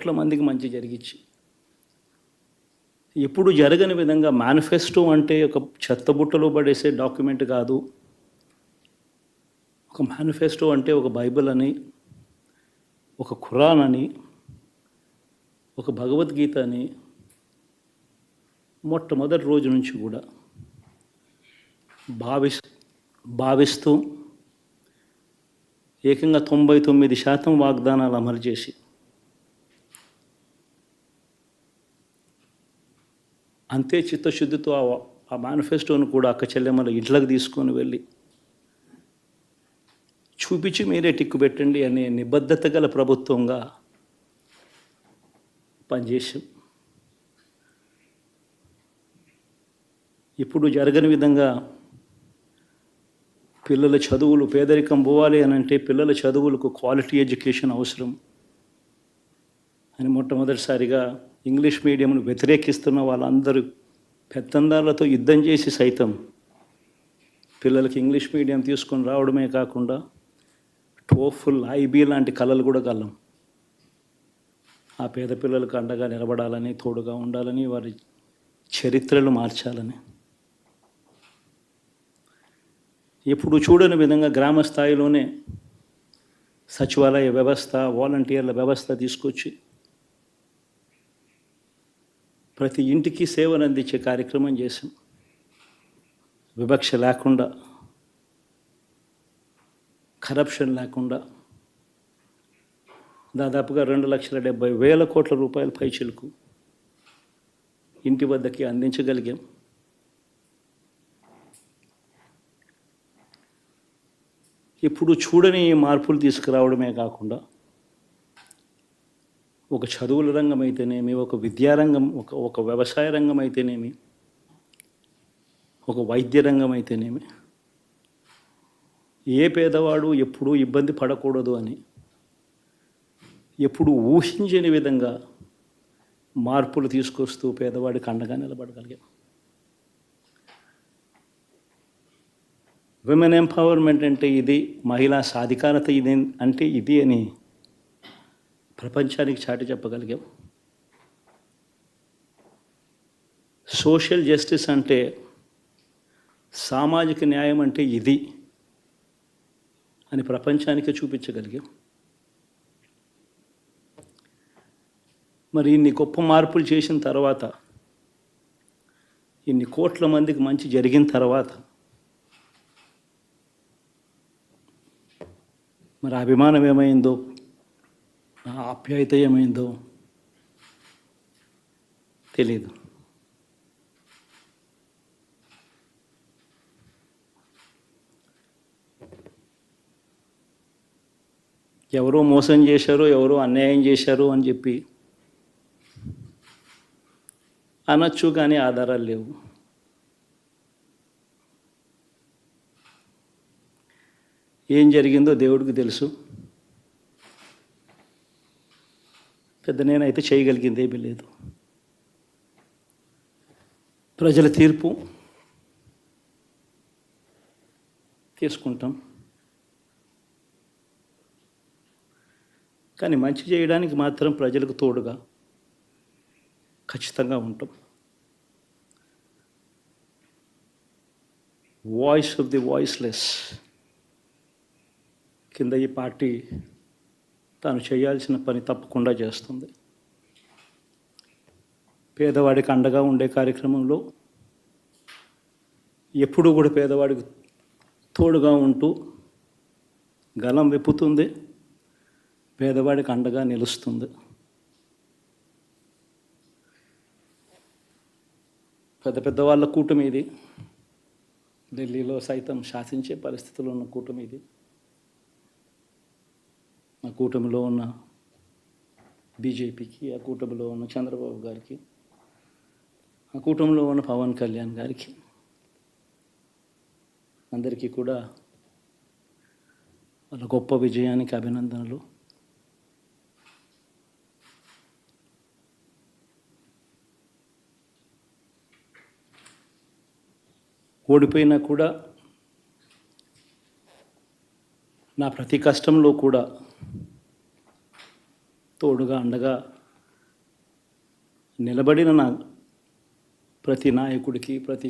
కోట్ల మందికి మంచి జరిగించి ఎప్పుడు జరగని విధంగా మేనిఫెస్టో అంటే ఒక చెత్తబుట్టలో పడేసే డాక్యుమెంట్ కాదు. ఒక మేనిఫెస్టో అంటే ఒక బైబిల్ అని, ఒక ఖురాన్ అని, ఒక భగవద్గీత అని మొట్టమొదటి రోజు నుంచి కూడా భావిస్తూ ఏకంగా 99% వాగ్దానాలు అమలు చేసి అంతే చిత్తశుద్ధితో ఆ మేనిఫెస్టోను కూడా అక్క చెల్లెమ్మల ఇంట్లోకి తీసుకొని వెళ్ళి చూపించి మీరే టిక్కు పెట్టండి అనే నిబద్ధత గల ప్రభుత్వంగా పనిచేసాం. ఇప్పుడు జరగని విధంగా పిల్లల చదువులు పేదరికం పోవాలి అని అంటే పిల్లల చదువులకు క్వాలిటీ ఎడ్యుకేషన్ అవసరం అని మొట్టమొదటిసారిగా ఇంగ్లీష్ మీడియంను వ్యతిరేకిస్తున్న వాళ్ళందరూ పెత్తందారులతో యుద్ధం చేసి సైతం పిల్లలకి ఇంగ్లీష్ మీడియం తీసుకొని రావడమే కాకుండా టోఫుల్ ఐబీ లాంటి కళలు కూడా కలం ఆ పేద పిల్లలకు అండగా నిలబడాలని, తోడుగా ఉండాలని, వారి చరిత్రలు మార్చాలని ఎప్పుడు చూడని విధంగా గ్రామ స్థాయిలోనే సచివాలయ వ్యవస్థ, వాలంటీర్ల వ్యవస్థ తీసుకొచ్చి ప్రతి ఇంటికి సేవను అందించే కార్యక్రమం చేశాం. వివక్ష లేకుండా, కరప్షన్ లేకుండా దాదాపుగా 2,70,000 కోట్ల రూపాయల పైచిలకు ఇంటి వద్దకి అందించగలిగాం. ఇప్పుడు చూడని మార్పులు తీసుకురావడమే కాకుండా ఒక చదువుల రంగం అయితేనేమి, ఒక విద్యారంగం, ఒక వ్యవసాయ రంగం అయితేనేమి, ఒక వైద్య రంగం అయితేనేమి, ఏ పేదవాడు ఎప్పుడూ ఇబ్బంది పడకూడదు అని ఎప్పుడు ఊహించని విధంగా మార్పులు తీసుకొస్తూ పేదవాడికి అండగా నిలబడగలిగాం. విమెన్ ఎంపవర్మెంట్ అంటే ఇది, మహిళా సాధికారత ఇది అంటే ఇది అని ప్రపంచానికి చాటి చెప్పగలిగాం. సోషల్ జస్టిస్ అంటే, సామాజిక న్యాయం అంటే ఇది అని ప్రపంచానికి చూపించగలిగాం. మరి ఇన్ని గొప్ప మార్పులు చేసిన తర్వాత, ఇన్ని కోట్ల మందికి మంచి జరిగిన తర్వాత మరి అభిమానం ఏమైందో, ఆప్యాయత ఏమైందో తెలీదు. ఎవరో మోసం చేశారు, ఎవరో అన్యాయం చేశారు అని చెప్పి అనొచ్చు, కానీ ఆధారాలు లేవు. ఏం జరిగిందో దేవుడికి తెలుసు. పెద్ద నేనైతే చేయగలిగింది ఏమీ లేదు. ప్రజల తీర్పు తీసుకుంటాం, కానీ మంచి చేయడానికి మాత్రం ప్రజలకు తోడుగా ఖచ్చితంగా ఉంటాం. వాయిస్ ఆఫ్ ది వాయిస్లెస్ కింద ఈ పార్టీ తాను చేయాల్సిన పని తప్పకుండా చేస్తుంది. పేదవాడికి అండగా ఉండే కార్యక్రమంలో ఎప్పుడూ కూడా పేదవాడికి తోడుగా ఉంటూ గలం విప్పుతుంది, పేదవాడికి అండగా నిలుస్తుంది. పెద్ద పెద్ద వాళ్ళ కూటమి ఇది, ఢిల్లీలో సైతం శాసించే పరిస్థితుల్లో ఉన్న కూటమి ఇది. ఆ కూటమిలో ఉన్న బీజేపీకి, ఆ కూటమిలో ఉన్న చంద్రబాబు గారికి, ఆ కూటమిలో ఉన్న పవన్ కళ్యాణ్ గారికి, అందరికీ కూడా వాళ్ళ గొప్ప విజయానికి అభినందనలు. ఓడిపోయినా కూడా నా ప్రతి కష్టంలో కూడా తోడుగా అండగా నిలబడిన ప్రతి నాయకుడికి, ప్రతి